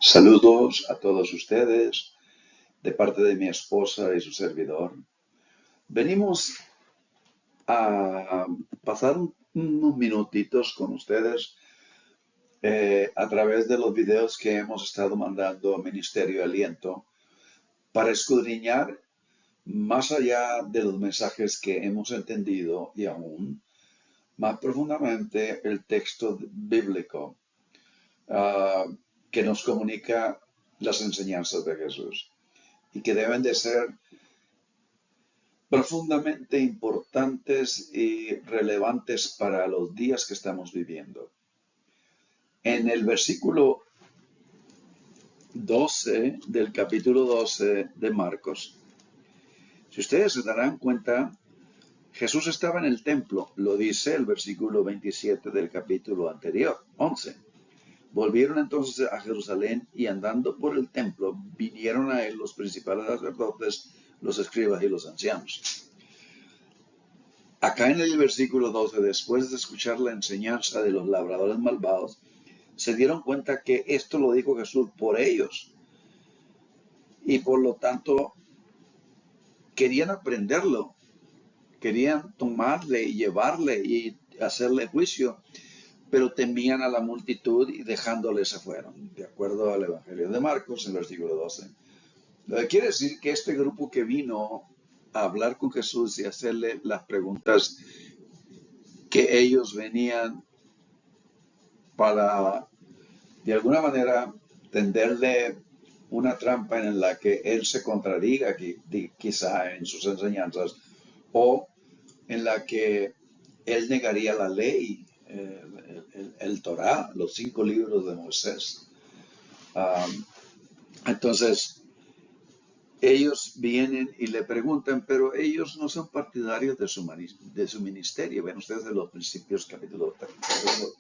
Saludos a todos ustedes de parte de mi esposa y su servidor. Venimos a pasar unos minutitos con ustedes a través de los videos que hemos estado mandando a Ministerio Aliento para escudriñar más allá de los mensajes que hemos entendido y aún más profundamente el texto bíblico ah, que nos comunica las enseñanzas de Jesús y que deben de ser profundamente importantes y relevantes para los días que estamos viviendo. En el versículo 12 del capítulo 12 de Marcos, si ustedes se darán cuenta, Jesús estaba en el templo, lo dice el versículo 27 del capítulo anterior, 11. Volvieron entonces a Jerusalén y andando por el templo vinieron a él los principales sacerdotes, los escribas y los ancianos. Acá en el versículo 12, después de escuchar la enseñanza de los labradores malvados, se dieron cuenta que esto lo dijo Jesús por ellos y por lo tanto querían aprenderlo, querían tomarle y llevarle y hacerle juicio, pero temían a la multitud y dejándole se fueron, de acuerdo al Evangelio de Marcos, en el versículo 12. Quiere decir que este grupo que vino a hablar con Jesús y hacerle las preguntas que ellos venían para, de alguna manera, tenderle una trampa en la que él se contradiga quizá en sus enseñanzas o en la que él negaría la ley, el Torá, los 5 libros de Moisés. Entonces, ellos vienen y le preguntan, pero ellos no son partidarios de su ministerio. Ven ustedes en los principios, capítulo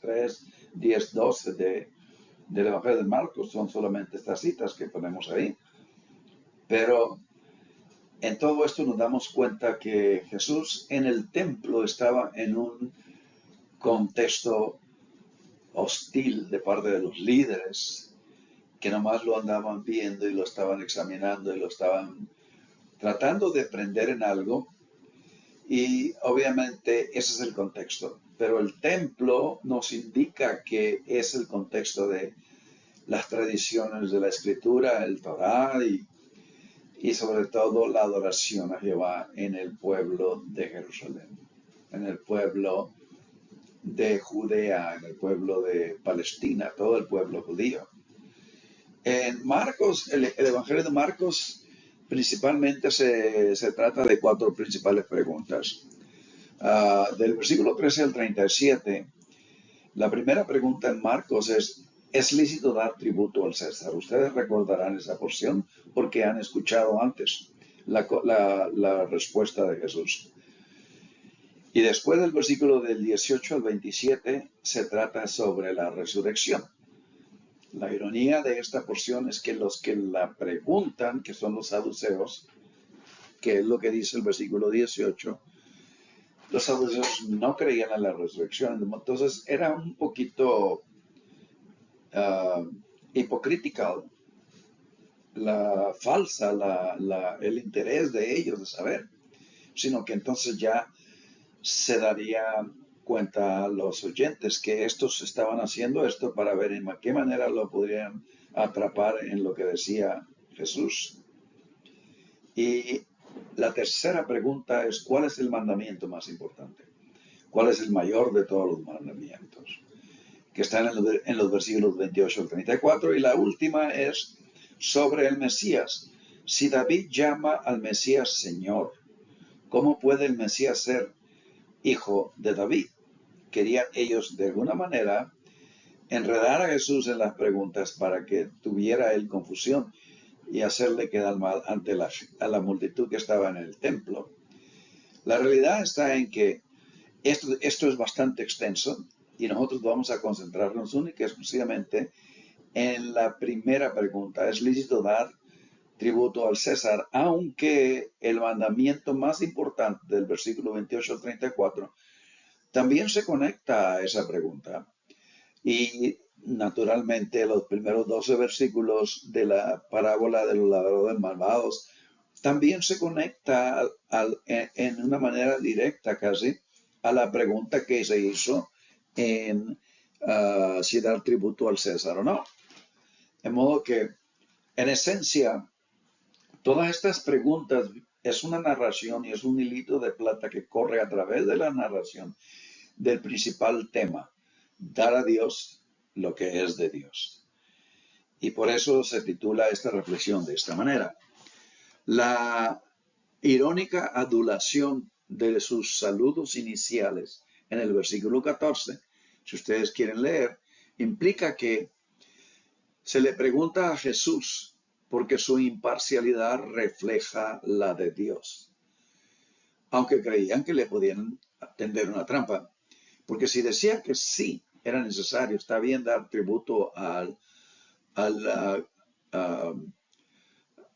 3, 10, 12 del Evangelio de Marcos, son solamente estas citas que ponemos ahí. Pero en todo esto nos damos cuenta que Jesús en el templo estaba en un contexto hostil de parte de los líderes, que nomás lo andaban viendo y lo estaban examinando y lo estaban tratando de aprender en algo. Y obviamente ese es el contexto. Pero el templo nos indica que es el contexto de las tradiciones de la escritura, el Torá y sobre todo la adoración a Jehová en el pueblo de Jerusalén, en el pueblo de Judea, en el pueblo de Palestina, todo el pueblo judío. En Marcos, el Evangelio de Marcos principalmente se trata de 4 principales preguntas. Del versículo 13 al 37, la primera pregunta en Marcos ¿es lícito dar tributo al César? Ustedes recordarán esa porción porque han escuchado antes la respuesta de Jesús. Y después del versículo del 18 al 27 se trata sobre la resurrección. La ironía de esta porción es que los que la preguntan, que son los saduceos, que es lo que dice el versículo 18, los saduceos no creían en la resurrección. Entonces era un poquito hipocrítica, el interés de ellos de saber, sino que entonces ya se daría cuenta a los oyentes que estos estaban haciendo esto para ver en qué manera lo podrían atrapar en lo que decía Jesús. Y la tercera pregunta es, ¿cuál es el mandamiento más importante? ¿Cuál es el mayor de todos los mandamientos? Que están en los versículos 28 al 34. Y la última es sobre el Mesías. Si David llama al Mesías Señor, ¿cómo puede el Mesías ser hijo de David? Querían ellos de alguna manera enredar a Jesús en las preguntas para que tuviera él confusión y hacerle quedar mal ante a la multitud que estaba en el templo. La realidad está en que esto es bastante extenso y nosotros vamos a concentrarnos única y exclusivamente en la primera pregunta. ¿Es lícito dar tributo al César? Aunque el mandamiento más importante del versículo 28 al 34 también se conecta a esa pregunta. Y naturalmente los primeros 12 versículos de la parábola de los ladrones malvados también se conecta en una manera directa casi a la pregunta que se hizo en si dar tributo al César o no. De modo que, en esencia, todas estas preguntas es una narración y es un hilito de plata que corre a través de la narración del principal tema, dar a Dios lo que es de Dios. Y por eso se titula esta reflexión de esta manera. La irónica adulación de sus saludos iniciales en el versículo 14, si ustedes quieren leer, implica que se le pregunta a Jesús porque su imparcialidad refleja la de Dios, aunque creían que le podían tender una trampa, porque si decía que sí era necesario, está bien dar tributo al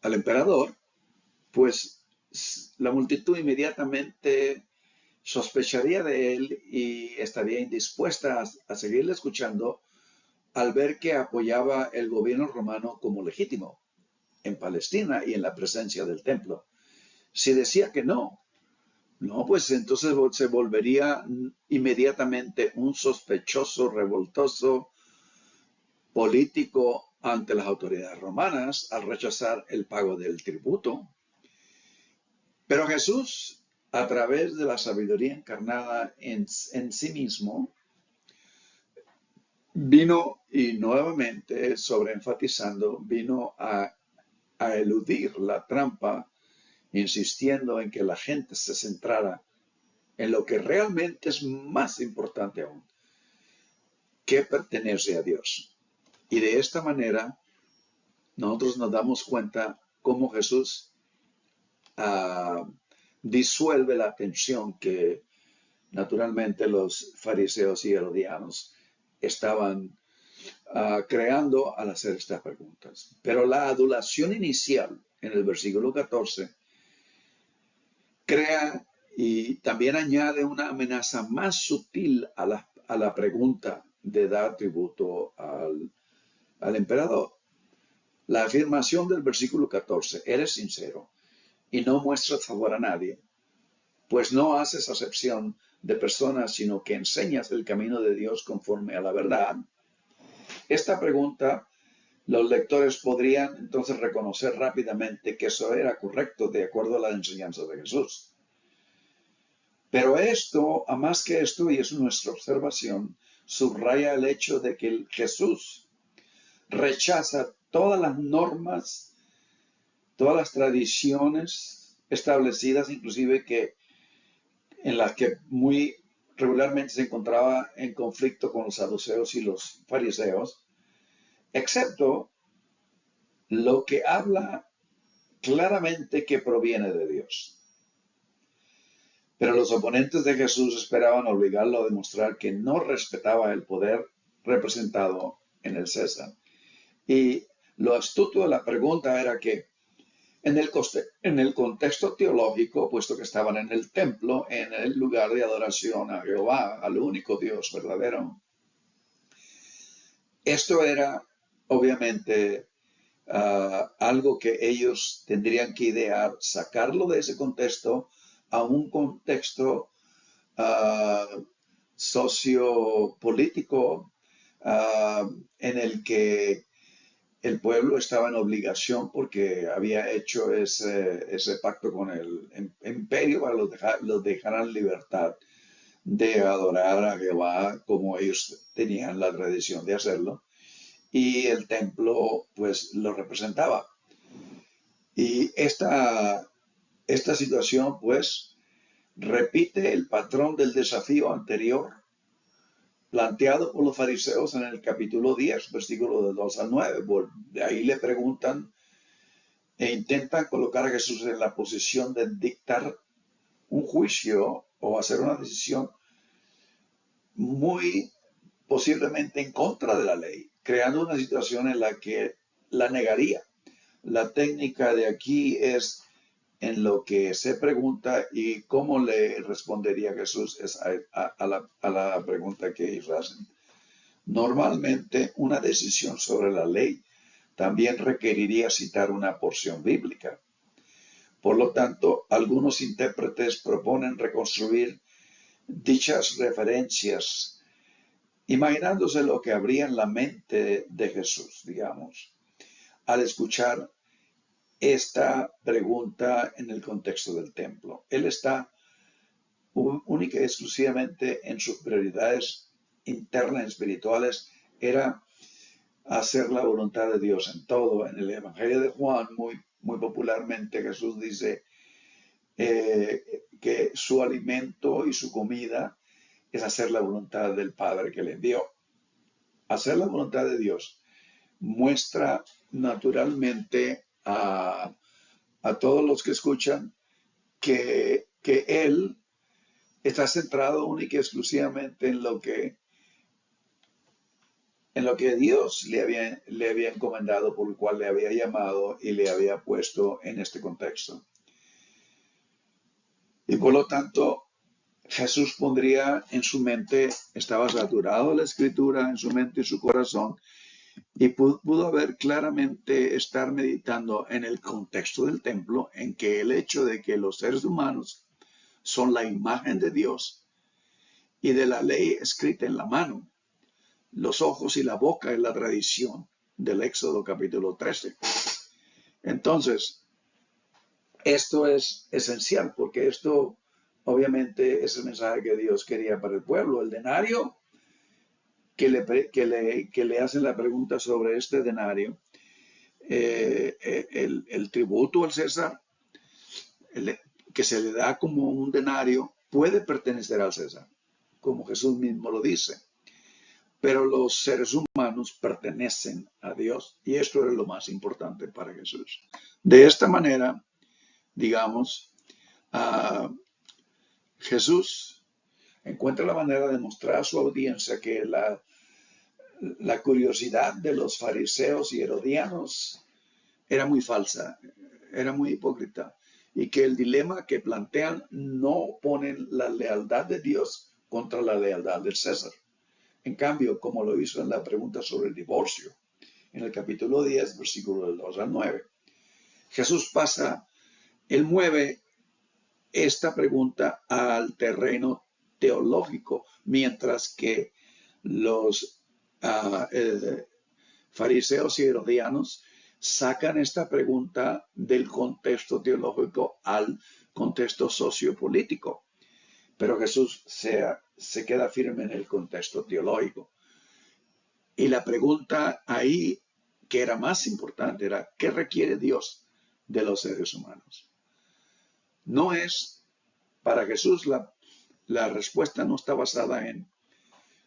emperador, pues la multitud inmediatamente sospecharía de él y estaría indispuesta a seguirle escuchando al ver que apoyaba el gobierno romano como legítimo en Palestina y en la presencia del templo. Si decía que no, pues entonces se volvería inmediatamente un sospechoso, revoltoso, político ante las autoridades romanas al rechazar el pago del tributo. Pero Jesús, a través de la sabiduría encarnada en sí mismo, vino y nuevamente, sobreenfatizando, vino a eludir la trampa, insistiendo en que la gente se centrara en lo que realmente es más importante aún, que pertenece a Dios. Y de esta manera, nosotros nos damos cuenta cómo Jesús disuelve la tensión que naturalmente los fariseos y herodianos estaban creando al hacer estas preguntas. Pero la adulación inicial en el versículo 14 crea y también añade una amenaza más sutil a la pregunta de dar tributo al emperador. La afirmación del versículo 14, eres sincero y no muestras favor a nadie, pues no haces acepción de personas, sino que enseñas el camino de Dios conforme a la verdad. Esta pregunta, los lectores podrían entonces reconocer rápidamente que eso era correcto de acuerdo a la enseñanza de Jesús. Pero esto, a más que esto, y es nuestra observación, subraya el hecho de que Jesús rechaza todas las normas, todas las tradiciones establecidas, inclusive en las que muy regularmente se encontraba en conflicto con los saduceos y los fariseos, excepto lo que habla claramente que proviene de Dios. Pero los oponentes de Jesús esperaban obligarlo a demostrar que no respetaba el poder representado en el César. Y lo astuto de la pregunta era que en el contexto teológico, puesto que estaban en el templo, en el lugar de adoración a Jehová, al único Dios verdadero, esto era obviamente algo que ellos tendrían que idear, sacarlo de ese contexto a un contexto sociopolítico en el que el pueblo estaba en obligación porque había hecho ese pacto con el imperio para los dejaran libertad de adorar a Jehová como ellos tenían la tradición de hacerlo, y el templo pues lo representaba. Y esta situación pues repite el patrón del desafío anterior planteado por los fariseos en el capítulo 10, versículo de 2 al 9. De ahí le preguntan e intentan colocar a Jesús en la posición de dictar un juicio o hacer una decisión muy posiblemente en contra de la ley, creando una situación en la que la negaría. La técnica de aquí es en lo que se pregunta y cómo le respondería Jesús a la pregunta que ellos hacen. Normalmente, una decisión sobre la ley también requeriría citar una porción bíblica. Por lo tanto, algunos intérpretes proponen reconstruir dichas referencias, imaginándose lo que habría en la mente de Jesús, digamos, al escuchar esta pregunta en el contexto del templo. Él está única y exclusivamente en sus prioridades internas espirituales, era hacer la voluntad de Dios en todo. En el Evangelio de Juan, muy popularmente, Jesús dice que su alimento y su comida es hacer la voluntad del Padre que le envió. Hacer la voluntad de Dios muestra naturalmente a todos los que escuchan que Él está centrado única y exclusivamente en lo que Dios le había encomendado, por el cual le había llamado y le había puesto en este contexto. Y por lo tanto, Jesús pondría en su mente, estaba saturado de la escritura en su mente y su corazón, y pudo haber claramente estar meditando en el contexto del templo, en que el hecho de que los seres humanos son la imagen de Dios y de la ley escrita en la mano, los ojos y la boca es la tradición del Éxodo capítulo 13. Entonces, esto es esencial porque esto obviamente es el mensaje que Dios quería para el pueblo. El denario, que le hacen la pregunta sobre este denario, el tributo al César, que se le da como un denario, puede pertenecer al César, como Jesús mismo lo dice. Pero los seres humanos pertenecen a Dios y esto es lo más importante para Jesús. De esta manera, digamos, Jesús encuentra la manera de mostrar a su audiencia que la curiosidad de los fariseos y herodianos era muy falsa, era muy hipócrita, y que el dilema que plantean no ponen la lealtad de Dios contra la lealtad del César. En cambio, como lo hizo en la pregunta sobre el divorcio, en el capítulo 10, versículo del 2 al 9, Jesús él mueve esta pregunta al terreno teológico, mientras que los fariseos y herodianos sacan esta pregunta del contexto teológico al contexto sociopolítico. Pero Jesús se queda firme en el contexto teológico. Y la pregunta ahí, que era más importante, era ¿qué requiere Dios de los seres humanos? No es, para Jesús, la respuesta no está basada en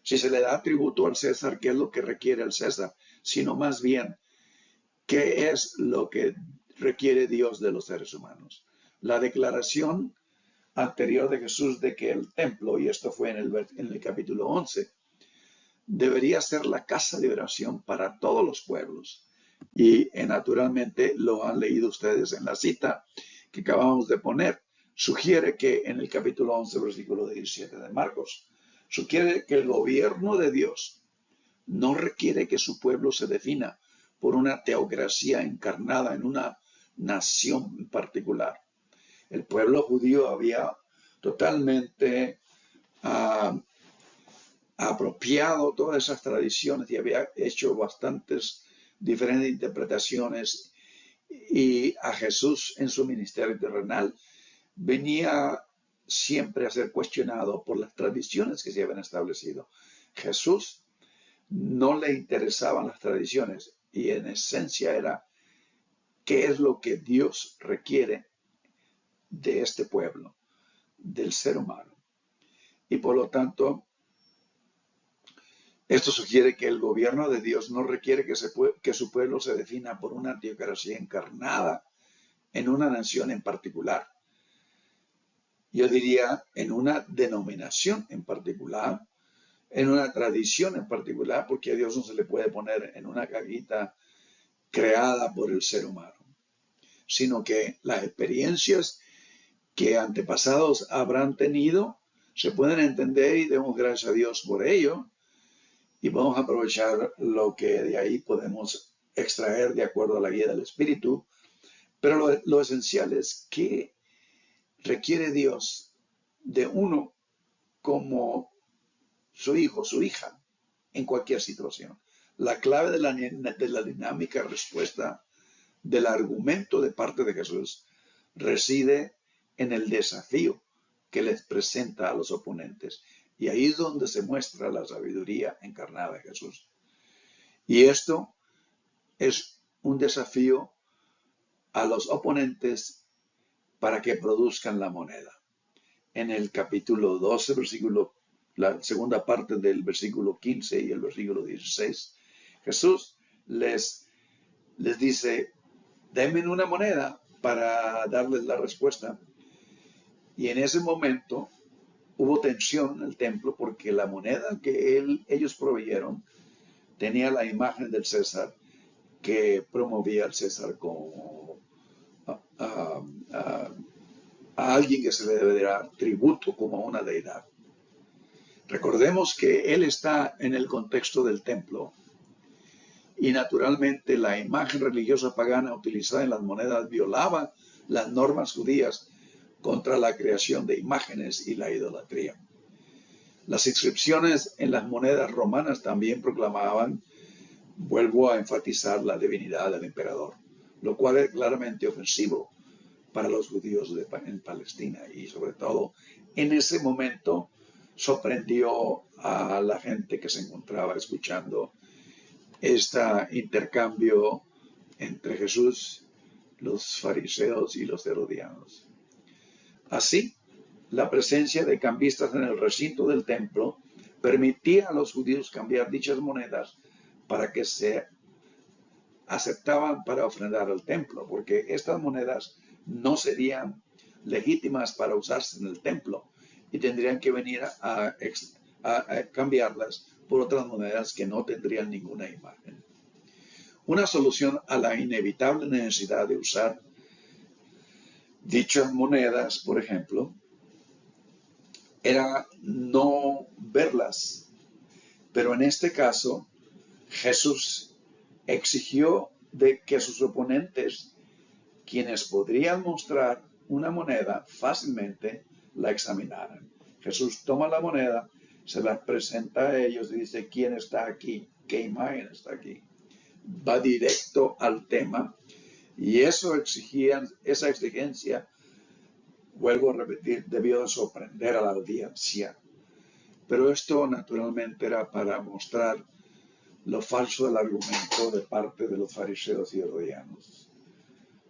si se le da tributo al César, ¿qué es lo que requiere el César? Sino más bien, ¿qué es lo que requiere Dios de los seres humanos? La declaración anterior de Jesús de que el templo, y esto fue en el capítulo 11, debería ser la casa de oración para todos los pueblos. Y naturalmente lo han leído ustedes en la cita que acabamos de poner. Sugiere que en el capítulo 11, versículo 17 de Marcos, sugiere que el gobierno de Dios no requiere que su pueblo se defina por una teocracia encarnada en una nación en particular. El pueblo judío había totalmente apropiado todas esas tradiciones y había hecho bastantes diferentes interpretaciones, y a Jesús en su ministerio terrenal venía siempre a ser cuestionado por las tradiciones que se habían establecido. Jesús no le interesaban las tradiciones y en esencia era qué es lo que Dios requiere de este pueblo, del ser humano. Y por lo tanto, esto sugiere que el gobierno de Dios no requiere que su pueblo se defina por una teocracia encarnada en una nación en particular. Yo diría en una denominación en particular, en una tradición en particular, porque a Dios no se le puede poner en una cajita creada por el ser humano, sino que las experiencias que antepasados habrán tenido se pueden entender y demos gracias a Dios por ello. y vamos a aprovechar lo que de ahí podemos extraer de acuerdo a la guía del Espíritu. Pero lo esencial es que requiere Dios de uno como su hijo, su hija, en cualquier situación. La clave de la dinámica respuesta del argumento de parte de Jesús reside en el desafío que les presenta a los oponentes. Y ahí es donde se muestra la sabiduría encarnada de Jesús. Y esto es un desafío a los oponentes para que produzcan la moneda. En el capítulo 12, la segunda parte del versículo 15 y el versículo 16, Jesús les dice, denme una moneda para darles la respuesta. Y en ese momento hubo tensión en el templo porque la moneda que ellos proveyeron tenía la imagen del César que promovía al César como a alguien que se le debe dar tributo como a una deidad. Recordemos que él está en el contexto del templo y naturalmente la imagen religiosa pagana utilizada en las monedas violaba las normas judías contra la creación de imágenes y la idolatría. Las inscripciones en las monedas romanas también proclamaban, vuelvo a enfatizar, la divinidad del emperador, lo cual es claramente ofensivo para los judíos en Palestina y sobre todo en ese momento sorprendió a la gente que se encontraba escuchando este intercambio entre Jesús, los fariseos y los herodianos. Así, la presencia de cambistas en el recinto del templo permitía a los judíos cambiar dichas monedas para que se aceptaban para ofrendar al templo, porque estas monedas no serían legítimas para usarse en el templo y tendrían que venir a cambiarlas por otras monedas que no tendrían ninguna imagen. Una solución a la inevitable necesidad de usar dichas monedas, por ejemplo, era no verlas. Pero en este caso, Jesús exigió de que sus oponentes, quienes podrían mostrar una moneda fácilmente, la examinaran. Jesús toma la moneda, se la presenta a ellos y dice, ¿quién está aquí? ¿Qué imagen está aquí? Va directo al tema y esa exigencia, vuelvo a repetir, debió de sorprender a la audiencia. Pero esto naturalmente era para mostrar lo falso del argumento de parte de los fariseos y herodianos.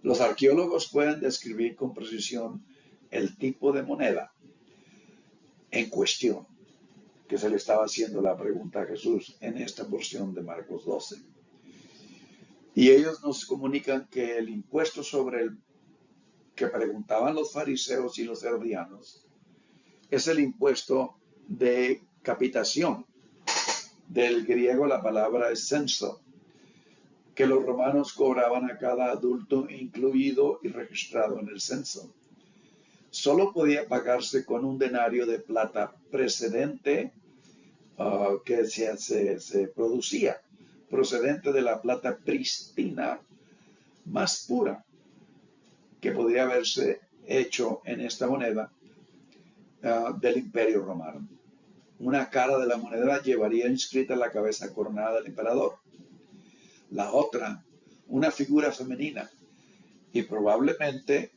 Los arqueólogos pueden describir con precisión el tipo de moneda en cuestión que se le estaba haciendo la pregunta a Jesús en esta porción de Marcos 12. Y ellos nos comunican que el impuesto sobre el que preguntaban los fariseos y los herodianos es el impuesto de capitación. Del griego la palabra es censo, que los romanos cobraban a cada adulto incluido y registrado en el censo. Solo podía pagarse con un denario de plata precedente que se producía, procedente de la plata prístina más pura que podría haberse hecho en esta moneda del Imperio Romano. Una cara de la moneda llevaría inscrita la cabeza coronada del emperador. La otra, una figura femenina, y probablemente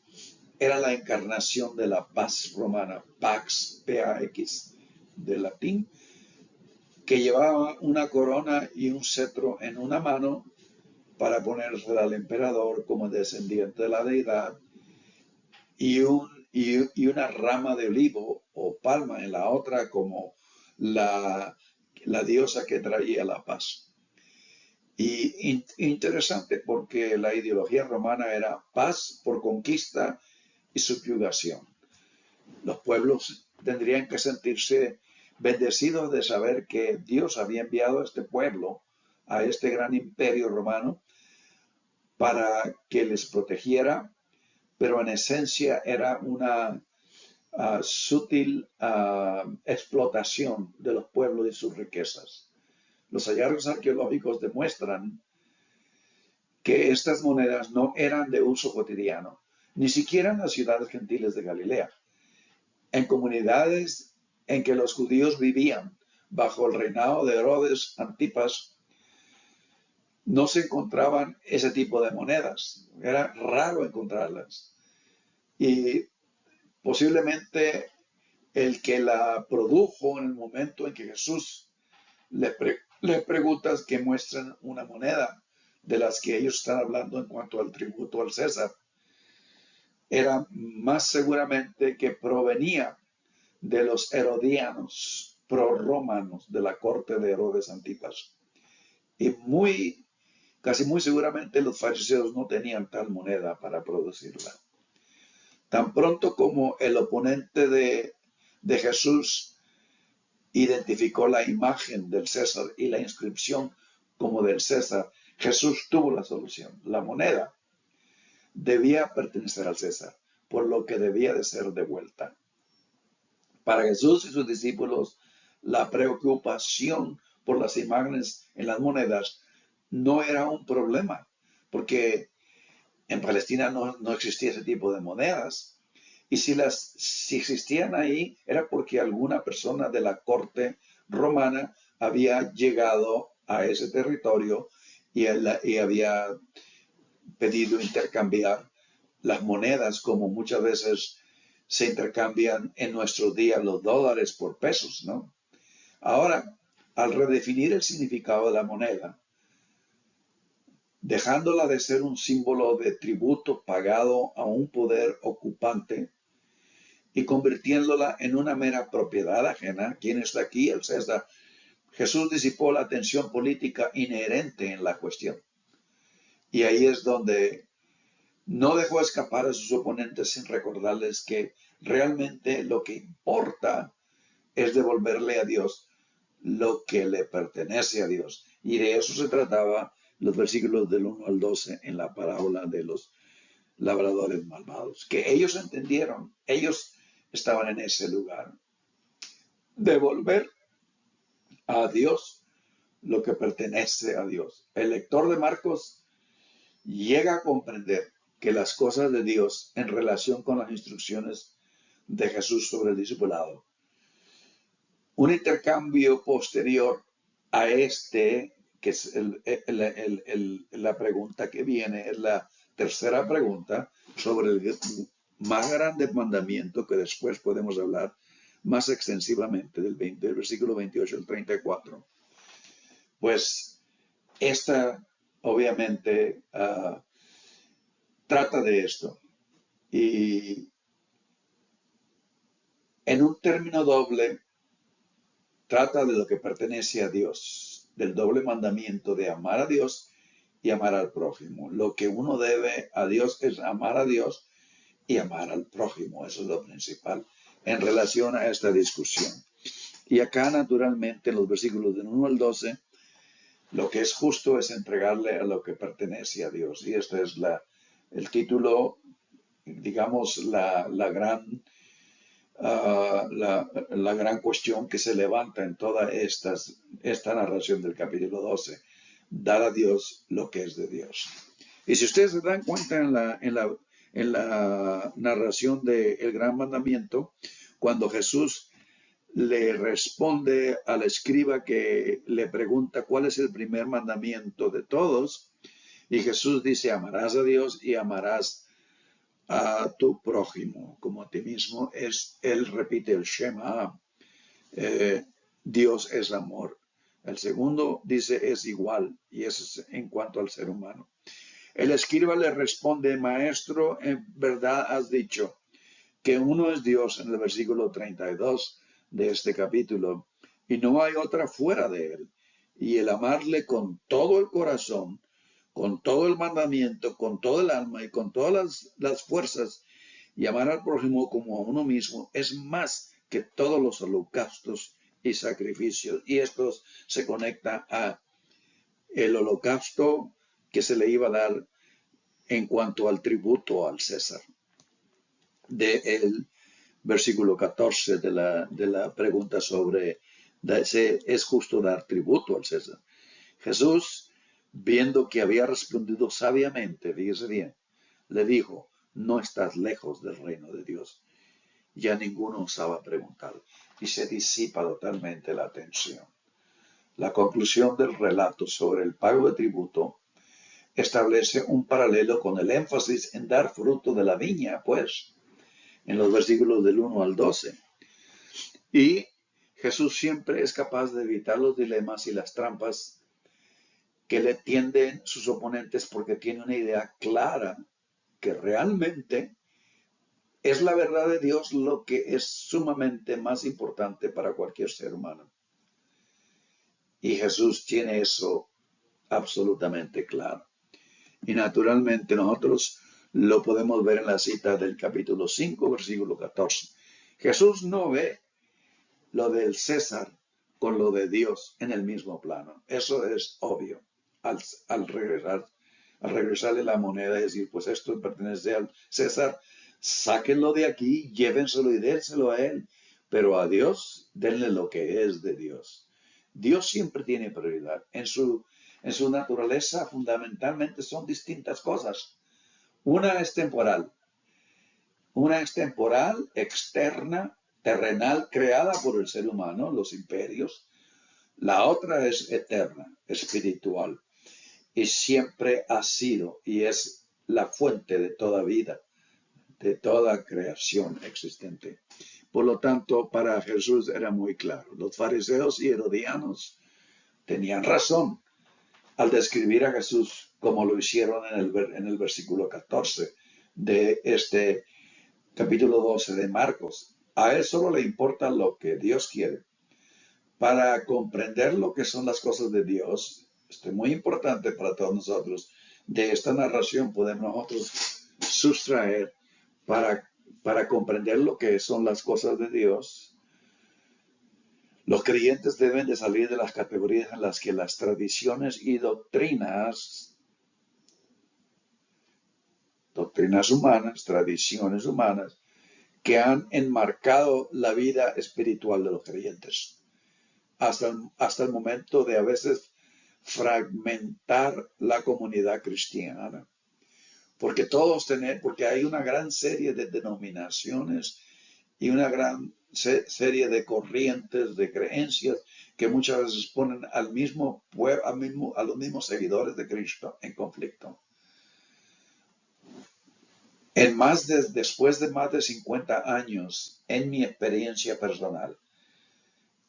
era la encarnación de la paz romana, pax, P-A-X, del latín, que llevaba una corona y un cetro en una mano para ponérsela al emperador como descendiente de la deidad y una rama de olivo o palma en la otra como la diosa que traía la paz. Y interesante porque la ideología romana era paz por conquista y subyugación. Los pueblos tendrían que sentirse bendecidos de saber que Dios había enviado a este pueblo, a este gran imperio romano, para que les protegiera, pero en esencia era una sutil explotación de los pueblos y sus riquezas. Los hallazgos arqueológicos demuestran que estas monedas no eran de uso cotidiano, ni siquiera en las ciudades gentiles de Galilea. En comunidades en que los judíos vivían bajo el reinado de Herodes Antipas, no se encontraban ese tipo de monedas. Era raro encontrarlas. Y posiblemente el que la produjo en el momento en que Jesús le preguntas que muestren una moneda de las que ellos están hablando en cuanto al tributo al César, era más seguramente que provenía de los herodianos prorromanos de la corte de Herodes Antipas. Y casi muy seguramente los fariseos no tenían tal moneda para producirla. Tan pronto como el oponente de Jesús identificó la imagen del César y la inscripción como del César, Jesús tuvo la solución. La moneda debía pertenecer al César, por lo que debía de ser devuelta. Para Jesús y sus discípulos, la preocupación por las imágenes en las monedas no era un problema, porque en Palestina no existía ese tipo de monedas. Y si existían ahí, era porque alguna persona de la corte romana había llegado a ese territorio y había pedido intercambiar las monedas, como muchas veces se intercambian en nuestros días los dólares por pesos, ¿no? Ahora, al redefinir el significado de la moneda, dejándola de ser un símbolo de tributo pagado a un poder ocupante y convirtiéndola en una mera propiedad ajena, ¿quién está aquí? El César. Jesús disipó la tensión política inherente en la cuestión. Y ahí es donde no dejó escapar a sus oponentes sin recordarles que realmente lo que importa es devolverle a Dios lo que le pertenece a Dios. Y de eso se trataba los versículos del 1 al 12 en la parábola de los labradores malvados, que ellos entendieron, ellos estaban en ese lugar. Devolver a Dios lo que pertenece a Dios. El lector de Marcos llega a comprender que las cosas de Dios en relación con las instrucciones de Jesús sobre el discipulado, un intercambio posterior a este, que es la pregunta que viene, es la tercera pregunta sobre el más grande mandamiento, que después podemos hablar más extensivamente del versículo 28 al 34. Pues esta obviamente trata de esto. Y en un término doble, trata de lo que pertenece a Dios, del doble mandamiento de amar a Dios y amar al prójimo. Lo que uno debe a Dios es amar a Dios y amar al prójimo. Eso es lo principal en relación a esta discusión. Y acá, naturalmente, en los versículos del 1 al 12, lo que es justo es entregarle a lo que pertenece a Dios. Y este es el título, digamos, la gran cuestión que se levanta en toda esta narración del capítulo 12. Dar a Dios lo que es de Dios. Y si ustedes se dan cuenta en la narración del gran mandamiento, cuando Jesús le responde al escriba que le pregunta cuál es el primer mandamiento de todos, y Jesús dice: amarás a Dios y amarás a tu prójimo como a ti mismo. Él repite el Shema, Dios es amor. El segundo dice es igual, y eso es en cuanto al ser humano. El escriba le responde: maestro, en verdad has dicho que uno es Dios, en el versículo 32 de este capítulo, y no hay otra fuera de él. Y el amarle con todo el corazón, con todo el mandamiento, con todo el alma y con todas las fuerzas, y amar al prójimo como a uno mismo, es más que todos los holocaustos y sacrificios. Y esto se conecta a el holocausto que se le iba a dar en cuanto al tributo al César. Del versículo 14 de la pregunta sobre Es justo dar tributo al César. Jesús, viendo que había respondido sabiamente, fíjese bien, le dijo, no estás lejos del reino de Dios. Ya ninguno osaba preguntar y se disipa totalmente la atención. La conclusión del relato sobre el pago de tributo establece un paralelo con el énfasis en dar fruto de la viña, pues, en los versículos del 1 al 12. Y Jesús siempre es capaz de evitar los dilemas y las trampas que le tienden sus oponentes porque tiene una idea clara que realmente es la verdad de Dios lo que es sumamente más importante para cualquier ser humano. Y Jesús tiene eso absolutamente claro. Y naturalmente nosotros lo podemos ver en la cita del capítulo 5, versículo 14. Jesús no ve lo del César con lo de Dios en el mismo plano. Eso es obvio. Al regresarle la moneda y decir, pues esto pertenece al César, sáquenlo de aquí, llévenselo y dénselo a él. Pero a Dios, denle lo que es de Dios. Dios siempre tiene prioridad. En su naturaleza, fundamentalmente, son distintas cosas. Una es temporal, externa, terrenal, creada por el ser humano, los imperios. La otra es eterna, espiritual, y siempre ha sido y es la fuente de toda vida, de toda creación existente. Por lo tanto, para Jesús era muy claro. Los fariseos y herodianos tenían razón al describir a Jesús como lo hicieron en el versículo 14 de este capítulo 12 de Marcos. A él solo le importa lo que Dios quiere. Para comprender lo que son las cosas de Dios, esto es muy importante para todos nosotros. De esta narración podemos nosotros sustraer para comprender lo que son las cosas de Dios. Los creyentes deben de salir de las categorías en las que las tradiciones y doctrinas humanas, tradiciones humanas, que han enmarcado la vida espiritual de los creyentes, hasta el momento de a veces fragmentar la comunidad cristiana. Porque porque hay una gran serie de denominaciones y una gran serie de corrientes, de creencias que muchas veces ponen a los mismos seguidores de Cristo en conflicto. Después de más de 50 años, en mi experiencia personal,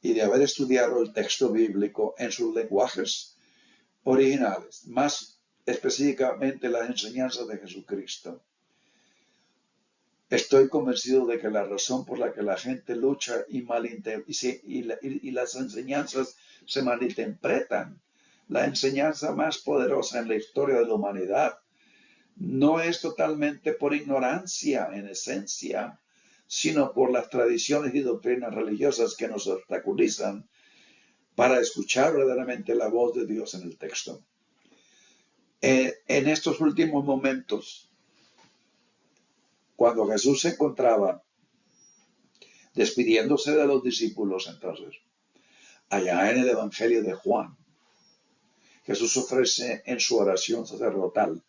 y de haber estudiado el texto bíblico en sus lenguajes originales, más específicamente las enseñanzas de Jesucristo, estoy convencido de que la razón por la que la gente lucha y las enseñanzas se malinterpretan, la enseñanza más poderosa en la historia de la humanidad, no es totalmente por ignorancia en esencia, sino por las tradiciones y doctrinas religiosas que nos obstaculizan para escuchar verdaderamente la voz de Dios en el texto. En estos últimos momentos, cuando Jesús se encontraba despidiéndose de los discípulos, entonces, allá en el Evangelio de Juan, Jesús ofrece en su oración sacerdotal,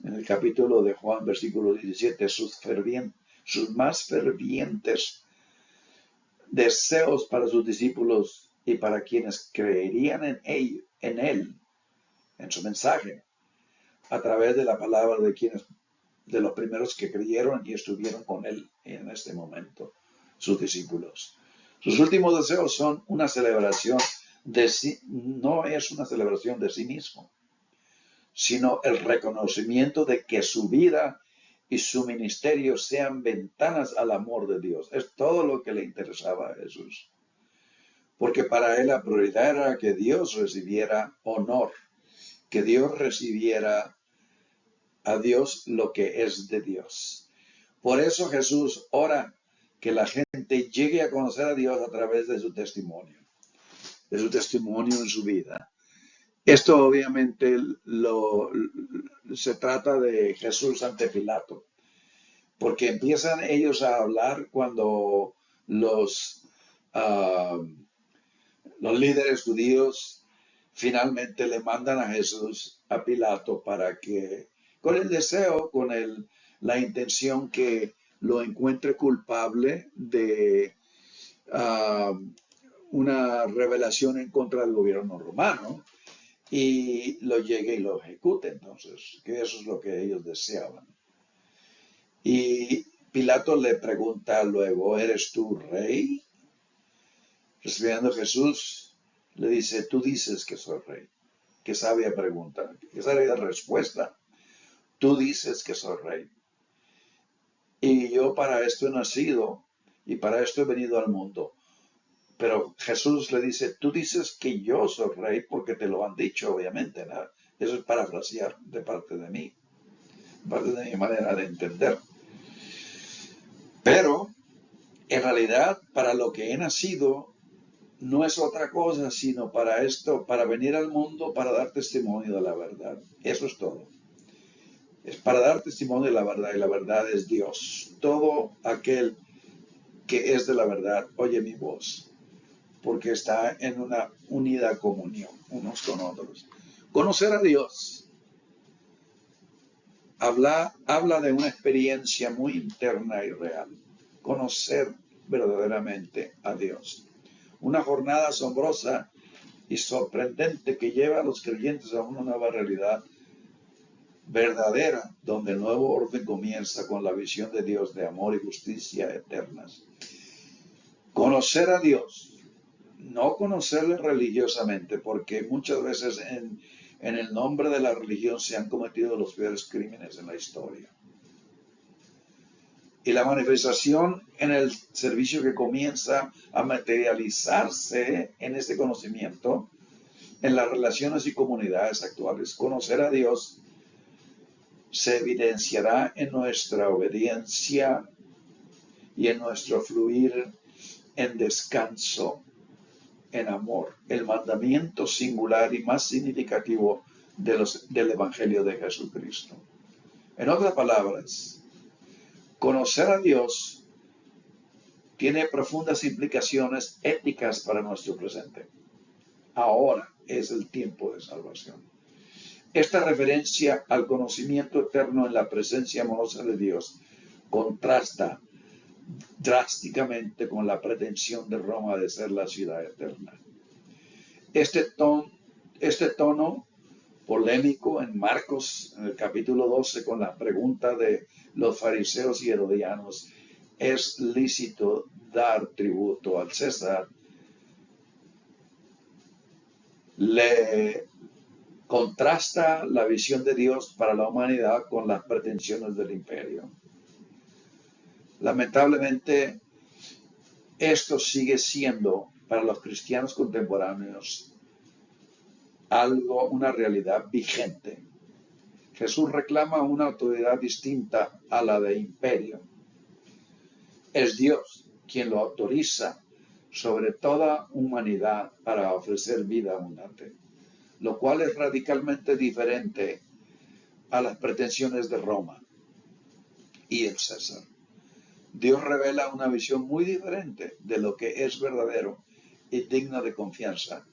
en el capítulo de Juan, versículo 17, sus más fervientes deseos para sus discípulos y para quienes creerían en él, en su mensaje, a través de la palabra de los primeros que creyeron y estuvieron con él en este momento, sus discípulos. Sus últimos deseos son una celebración no es una celebración de sí mismo, sino el reconocimiento de que su vida y su ministerio sean ventanas al amor de Dios. Es todo lo que le interesaba a Jesús. Porque para él la prioridad era que Dios recibiera honor, que Dios recibiera a Dios lo que es de Dios. Por eso Jesús ora que la gente llegue a conocer a Dios a través de su testimonio en su vida. Esto obviamente se trata de Jesús ante Pilato, porque empiezan ellos a hablar cuando los Los líderes judíos finalmente le mandan a Jesús a Pilato para que, con el deseo, la intención que lo encuentre culpable de uh, una revelación en contra del gobierno romano y lo llegue y lo ejecute. Entonces, que eso es lo que ellos deseaban. Y Pilato le pregunta luego, ¿eres tú rey? Respondiendo Jesús, le dice, tú dices que soy rey. Qué sabia pregunta, qué sabia respuesta. Tú dices que soy rey. Y yo para esto he nacido y para esto he venido al mundo. Pero Jesús le dice, tú dices que yo soy rey porque te lo han dicho, obviamente, ¿no? Eso es parafrasear de parte de mí, de parte de mi manera de entender. Pero, en realidad, para lo que he nacido, no es otra cosa, sino para esto, para venir al mundo, para dar testimonio de la verdad. Eso es todo. Es para dar testimonio de la verdad, y la verdad es Dios. Todo aquel que es de la verdad oye mi voz, porque está en una unida comunión unos con otros. Conocer a Dios habla de una experiencia muy interna y real. Conocer verdaderamente a Dios. Una jornada asombrosa y sorprendente que lleva a los creyentes a una nueva realidad verdadera, donde el nuevo orden comienza con la visión de Dios de amor y justicia eternas. Conocer a Dios, no conocerle religiosamente, porque muchas veces en el nombre de la religión se han cometido los peores crímenes en la historia. Y la manifestación en el servicio que comienza a materializarse en este conocimiento, en las relaciones y comunidades actuales. Conocer a Dios se evidenciará en nuestra obediencia y en nuestro fluir en descanso, en amor, el mandamiento singular y más significativo del Evangelio de Jesucristo. En otras palabras, conocer a Dios tiene profundas implicaciones éticas para nuestro presente. Ahora es el tiempo de salvación. Esta referencia al conocimiento eterno en la presencia amorosa de Dios contrasta drásticamente con la pretensión de Roma de ser la ciudad eterna. Este tono polémico en Marcos, en el capítulo 12, con la pregunta de los fariseos y herodianos, ¿es lícito dar tributo al César?, le contrasta la visión de Dios para la humanidad con las pretensiones del imperio. Lamentablemente, esto sigue siendo para los cristianos contemporáneos una realidad vigente. Jesús reclama una autoridad distinta a la de imperio. Es Dios quien lo autoriza sobre toda humanidad para ofrecer vida abundante, lo cual es radicalmente diferente a las pretensiones de Roma y el César. Dios revela una visión muy diferente de lo que es verdadero y digno de confianza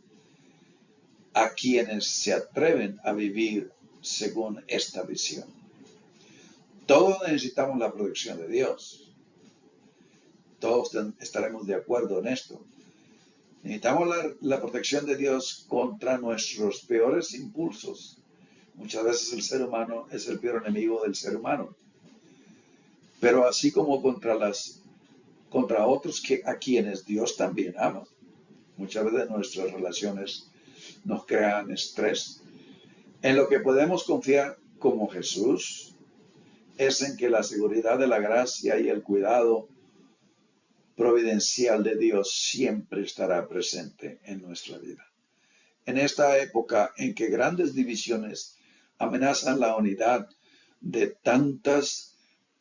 a quienes se atreven a vivir según esta visión. Todos necesitamos la protección de Dios. Todos estaremos de acuerdo en esto. Necesitamos la protección de Dios contra nuestros peores impulsos. Muchas veces el ser humano es el peor enemigo del ser humano. Pero así como contra otros a quienes Dios también ama. Muchas veces nuestras relaciones nos crean estrés. En lo que podemos confiar como Jesús es en que la seguridad de la gracia y el cuidado providencial de Dios siempre estará presente en nuestra vida. En esta época en que grandes divisiones amenazan la unidad de tantas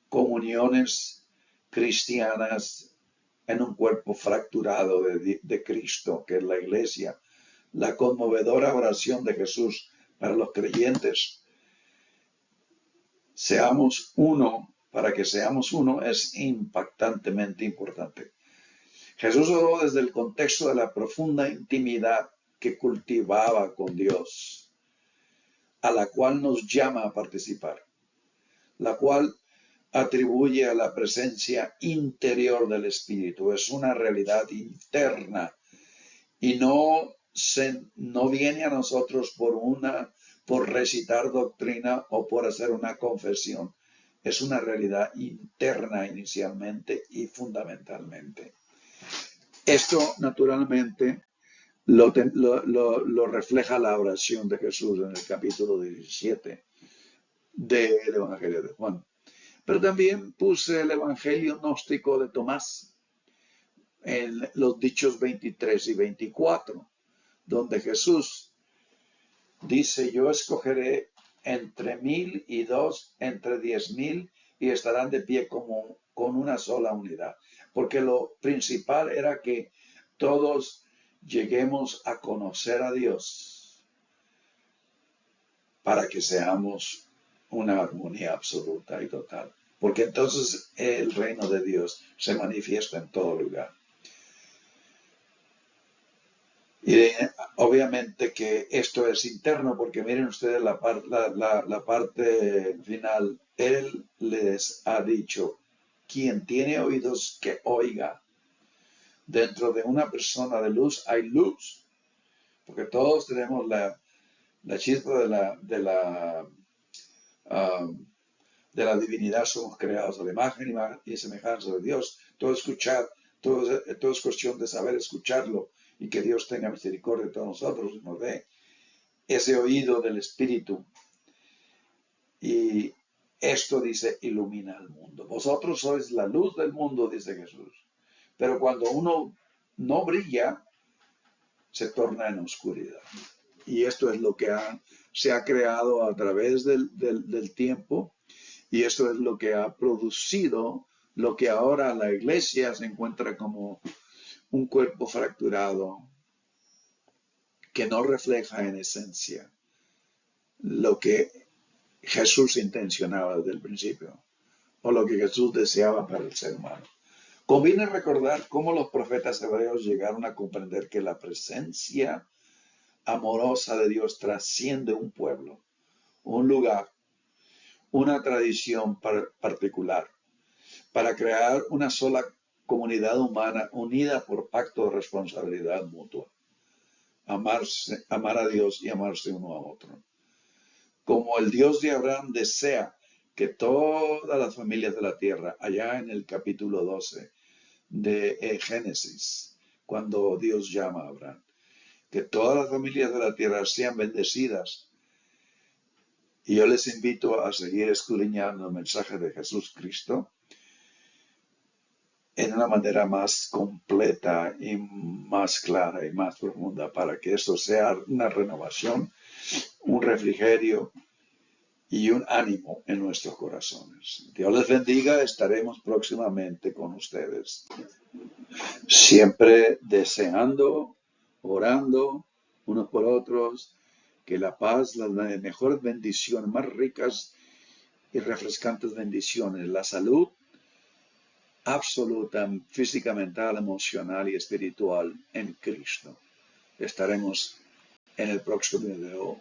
comuniones cristianas en un cuerpo fracturado de Cristo, que es la Iglesia, la conmovedora oración de Jesús para los creyentes, seamos uno, para que seamos uno, es impactantemente importante. Jesús habló desde el contexto de la profunda intimidad que cultivaba con Dios, a la cual nos llama a participar, la cual atribuye a la presencia interior del Espíritu. Es una realidad interna y no viene a nosotros por recitar doctrina o por hacer una confesión. Es una realidad interna inicialmente y fundamentalmente. Esto naturalmente lo refleja la oración de Jesús en el capítulo 17 del Evangelio de Juan. Pero también puse el Evangelio gnóstico de Tomás en los dichos 23 y 24, donde Jesús dice: yo escogeré entre 1000 y 2, entre 10,000, y estarán de pie con una sola unidad. Porque lo principal era que todos lleguemos a conocer a Dios para que seamos una armonía absoluta y total. Porque entonces el reino de Dios se manifiesta en todo lugar. Y obviamente que esto es interno, porque miren ustedes la parte final. Él les ha dicho: quien tiene oídos, que oiga. Dentro de una persona de luz hay luz, porque todos tenemos la chispa de la divinidad. Somos creados a la imagen y semejanza de Dios. Todo es cuestión de saber escucharlo, y que Dios tenga misericordia de todos nosotros y nos dé ese oído del Espíritu. Y esto dice: ilumina al mundo. Vosotros sois la luz del mundo, dice Jesús. Pero cuando uno no brilla, se torna en oscuridad. Y esto es lo que se ha creado a través del tiempo, y esto es lo que ha producido lo que ahora la iglesia se encuentra como un cuerpo fracturado que no refleja en esencia lo que Jesús intencionaba desde el principio, o lo que Jesús deseaba para el ser humano. Conviene recordar cómo los profetas hebreos llegaron a comprender que la presencia amorosa de Dios trasciende un pueblo, un lugar, una tradición particular, para crear una sola comunidad humana unida por pacto de responsabilidad mutua. Amar a Dios y amarse uno a otro. Como el Dios de Abraham desea que todas las familias de la tierra, allá en el capítulo 12 de Génesis, cuando Dios llama a Abraham, que todas las familias de la tierra sean bendecidas. Y yo les invito a seguir escudriñando el mensaje de Jesús Cristo en una manera más completa y más clara y más profunda, para que esto sea una renovación, un refrigerio y un ánimo en nuestros corazones. Dios les bendiga. Estaremos próximamente con ustedes, siempre deseando, orando unos por otros, que la paz, las mejores bendiciones, más ricas y refrescantes bendiciones, la salud absoluta, física, mental, emocional y espiritual en Cristo. Estaremos en el próximo video